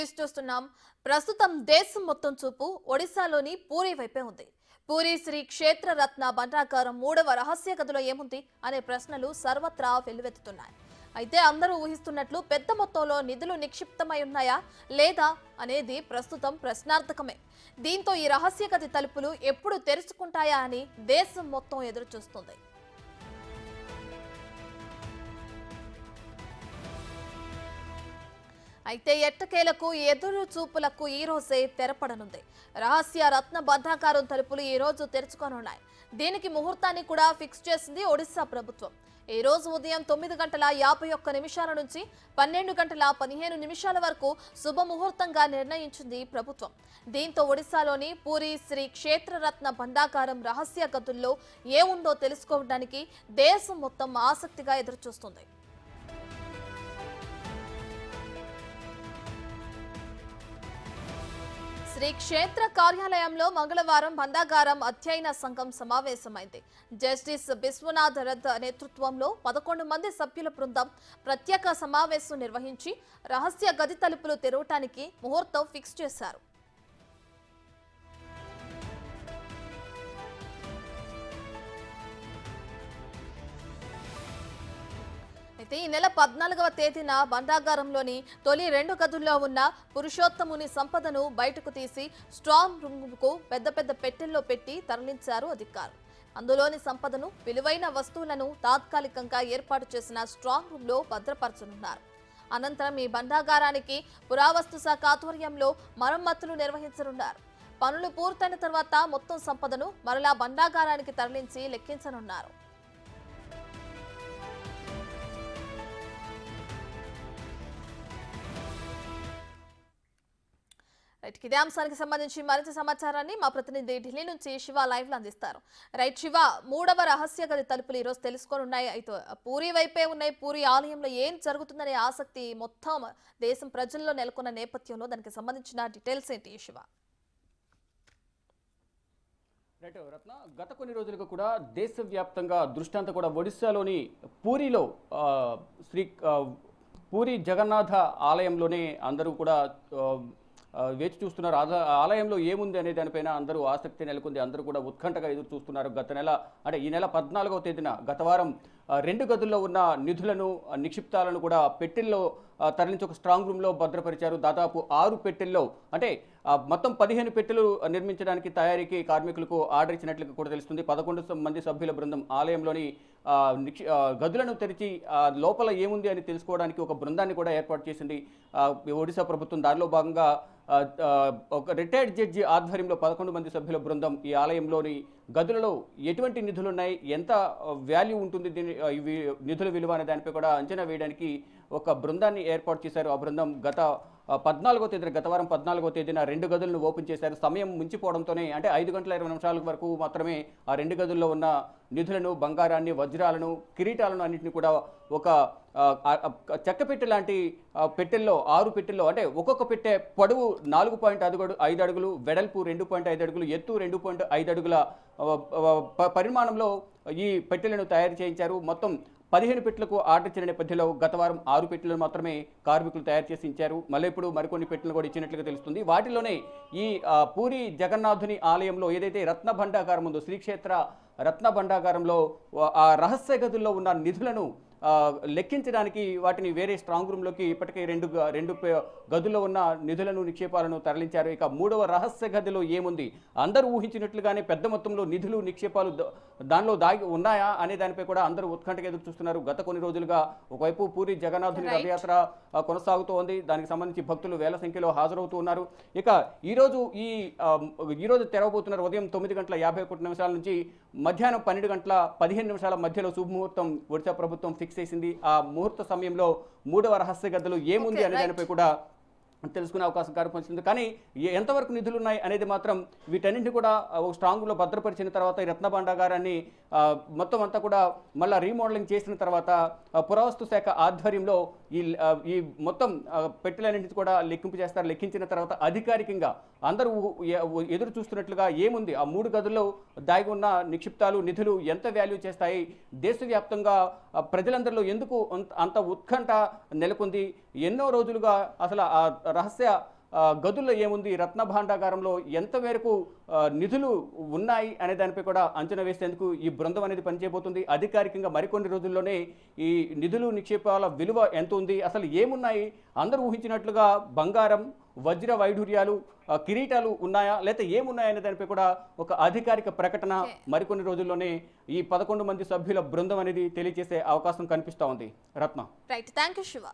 News చూస్తున్నాం. ప్రస్తుతం దేశం మొత్తం చూపు ఒడిశాలోని పూరి వైపే ఉంది. పూరి శ్రీ క్షేత్ర రత్న భండాగారం 3వ రహస్య గదిలో ఏముంది అనే ప్రశ్నలు సర్వత్రా వెల్లువెత్తుతున్నాయి. అయితే అందరూ ఊహిస్తున్నట్లు పెద్ద మొత్తంలో నిధులు నిక్షిప్తమై ఉన్నాయా లేదా అనేది ప్రస్తుతం ప్రశ్నార్థకమే. దీంతో ఈ రహస్య గది తలుపులు ఎప్పుడు తెరుచుకుంటాయా అని దేశం మొత్తం ఎదురు చూస్తుంది. అయితే ఎట్టకేలకు ఎదురు చూపులకు ఈ రోజే తెరపడనుంది. రహస్య రత్న భండాగారం తలుపులు ఈ రోజు తెరుచుకోనున్నాయి. దీనికి ముహూర్తాన్ని కూడా ఫిక్స్ చేసింది ఒడిశా ప్రభుత్వం. ఈ రోజు ఉదయం 9:51 నుంచి 12:15 వరకు శుభముహూర్తంగా నిర్ణయించింది ప్రభుత్వం. దీంతో ఒడిశాలోని పూరి శ్రీ క్షేత్రరత్న భండాగారం రహస్య గదుల్లో ఏముందో తెలుసుకోవడానికి దేశం మొత్తం ఆసక్తిగా ఎదురుచూస్తుంది. శ్రీ క్షేత్ర కార్యాలయంలో మంగళవారం భండాగారం అధ్యయన సంఘం సమావేశమైంది. జస్టిస్ బిశ్వనాథ్ రథ్ నేతృత్వంలో 11 మంది సభ్యుల బృందం ప్రత్యేక సమావేశం నిర్వహించి రహస్య గది తలుపులు తెరవటానికి ముహూర్తం ఫిక్స్ చేశారు. అయితే ఈ నెల 14వ తేదీన భండాగారంలోని తొలి 2 గదుల్లో ఉన్న పురుషోత్తముని సంపదను బయటకు తీసి స్ట్రాంగ్ రూమ్కు పెద్ద పెద్ద పెట్టెల్లో పెట్టి తరలించారు అధికారులు. అందులోని సంపదను, విలువైన వస్తువులను తాత్కాలికంగా ఏర్పాటు చేసిన స్ట్రాంగ్ రూమ్లో భద్రపరచనున్నారు. అనంతరం ఈ భండాగారానికి పురావస్తు శాఖ ఆధ్వర్యంలో మరమ్మతులు నిర్వహించనున్నారు. పనులు పూర్తయిన తర్వాత మొత్తం సంపదను మరలా భండాగారానికి తరలించి లెక్కించనున్నారు. ఇదే అంశానికి సంబంధించి మరింత సమాచారాన్ని మా ప్రతినిధి ఢిల్లీ నుంచి శివ లైవ్ లో అందిస్తారు. రైట్ శివ, 3వ రహస్య గది తలుపులు ఈ రోజు తెలుసుకోనున్నాయి. అయితే పూరి వైపే ఉన్నాయి. పూరి ఆలయంలో ఏం జరుగుతుందనే ఆసక్తి మొత్తం దేశం ప్రజల్లో నెలకొన్న నేపథ్యంలో దానికి సంబంధించిన డీటెయిల్స్ ఏంటి శివ? రైట్ రత్న, గత కొన్ని రోజులుగా కూడా దేశవ్యాప్తంగా దృష్టి అంతా కూడా ఒడిశాలోని పూరిలో పూరి జగన్నాథ ఆలయంలోనే అందరూ కూడా వేచి చూస్తున్నారు. ఆలయంలో ఏముంది అనే దానిపైన అందరూ ఆసక్తి నెలకొంది. అందరూ కూడా ఉత్కంఠగా ఎదురు చూస్తున్నారు. ఈ నెల 14వ తేదీన గత వారం 2 గదుల్లో ఉన్న నిధులను, నిక్షిప్తాలను కూడా పెట్టెల్లో తరలించి ఒక స్ట్రాంగ్ రూమ్లో భద్రపరిచారు. దాదాపు 6 పెట్టెల్లో, అంటే మొత్తం 15 పెట్టెలు నిర్మించడానికి తయారీకి కార్మికులకు ఆర్డర్ ఇచ్చినట్లుగా కూడా తెలుస్తుంది. 11 మంది సభ్యుల బృందం ఆలయంలోని గదులను తెరిచి లోపల ఏముంది అని తెలుసుకోవడానికి ఒక బృందాన్ని కూడా ఏర్పాటు చేసింది ఒడిశా ప్రభుత్వం. దానిలో భాగంగా ఒక రిటైర్డ్ జడ్జి ఆధ్వర్యంలో 11 మంది సభ్యుల బృందం ఈ ఆలయంలోని గదులలో ఎటువంటి నిధులు ఉన్నాయి, ఎంత వాల్యూ ఉంటుంది ఇవి నిధుల విలువ అనే దానిపై కూడా అంచనా వేయడానికి ఒక బృందాన్ని ఏర్పాటు చేశారు. ఆ బృందం గత వారం 14వ తేదీన 2 గదులను ఓపెన్ చేశారు. సమయం మించిపోవడంతోనే, అంటే 5:20 వరకు మాత్రమే ఆ 2 గదుల్లో ఉన్న నిధులను, బంగారాన్ని, వజ్రాలను, కిరీటాలను అన్నింటినీ కూడా ఒక చెక్కపెట్టె లాంటి పెట్టెల్లో 6 పెట్టెల్లో, అంటే ఒక్కొక్క పెట్టె పొడవు 4.5 అడుగులు, వెడల్పు 2.5 అడుగులు, ఎత్తు 2.5 అడుగుల పరిమాణంలో ఈ పెట్టెలను తయారు చేయించారు. మొత్తం 15 పెట్టెలకు ఆర్డర్ ఇచ్చిన నేపథ్యంలో గత వారం 6 పెట్టెలను మాత్రమే కార్మికులు తయారు చేసి ఇచ్చారు. మళ్ళీ ఇప్పుడు మరికొన్ని పెట్టెలు కూడా ఇచ్చినట్లుగా తెలుస్తుంది. వాటిలోనే ఈ పూరి జగన్నాథుని ఆలయంలో ఏదైతే రత్న భండాగారం ఉందో, శ్రీక్షేత్ర రత్న భండాగారంలో ఆ రహస్య గదుల్లో ఉన్న నిధులను లెక్కించడానికి వాటిని వేరే స్ట్రాంగ్ రూమ్లోకి ఇప్పటికే 2 గదుల్లో ఉన్న నిధులను, నిక్షేపాలను తరలించారు. ఇక 3వ రహస్య గదిలో ఏముంది, అందరూ ఊహించినట్లుగానే పెద్ద మొత్తంలో నిధులు, నిక్షేపాలు దానిలో దాగి ఉన్నాయా అనే దానిపై కూడా అందరూ ఉత్కంఠగా ఎదురు చూస్తున్నారు. గత కొన్ని రోజులుగా ఒకవైపు పూరి జగన్నాథుని రథయాత్ర కొనసాగుతూ ఉంది. దానికి సంబంధించి భక్తులు వేల సంఖ్యలో హాజరవుతూ ఉన్నారు. ఇక ఈరోజు తెరవబోతున్నారు. ఉదయం 9:51 నుంచి మధ్యాహ్నం 12:15 మధ్యలో శుభముహూర్తం ఒడిశా ప్రభుత్వం ఫిక్స్ చేసింది. ఆ ముహూర్త సమయంలో 3వ రహస్య గదులు ఏముంది అనే దానిపై కూడా తెలుసుకునే అవకాశం కనిపించింది. కానీ ఎంతవరకు నిధులు ఉన్నాయి అనేది మాత్రం వీటన్నింటినీ కూడా ఒక స్ట్రాంగ్లో భద్రపరిచిన తర్వాత ఈ రత్న భండాగారాన్ని మొత్తం అంతా కూడా మళ్ళీ రీమోడలింగ్ చేసిన తర్వాత పురావస్తు శాఖ ఆధ్వర్యంలో ఈ మొత్తం పెట్టెలన్నింటినీ కూడా లెక్కింపు చేస్తారు. లెక్కించిన తర్వాత అధికారికంగా అందరూ ఎదురు చూస్తున్నట్లుగా ఏముంది, ఆ 3 గదుల్లో దాగి ఉన్న నిక్షిప్తాలు, నిధులు ఎంత వాల్యూ చేస్తాయి, దేశవ్యాప్తంగా ప్రజలందరిలో ఎందుకు అంత ఉత్కంఠ నెలకొంది, ఎన్నో రోజులుగా అసలు ఆ రహస్య గదుల్లో ఏముంది, రత్న భాండాగారంలో ఎంత మేరకు నిధులు ఉన్నాయి అనే దానిపై కూడా అంచనా వేసేందుకు ఈ బృందం అనేది పనిచేయబోతుంది. అధికారికంగా మరికొన్ని రోజుల్లోనే ఈ నిధులు నిక్షేపాల విలువ ఎంత ఉంది, అసలు ఏమున్నాయి, అందరూ ఊహించినట్లుగా బంగారం, వజ్ర వైఢూర్యాలు, కిరీటాలు ఉన్నాయా లేకపోతే ఏమున్నాయనే దానిపై కూడా ఒక అధికారిక ప్రకటన మరికొన్ని రోజుల్లోనే ఈ 11 మంది సభ్యుల బృందం అనేది తెలియజేసే అవకాశం కనిపిస్తూ ఉంది. Ratna. Right, thank you Shiva.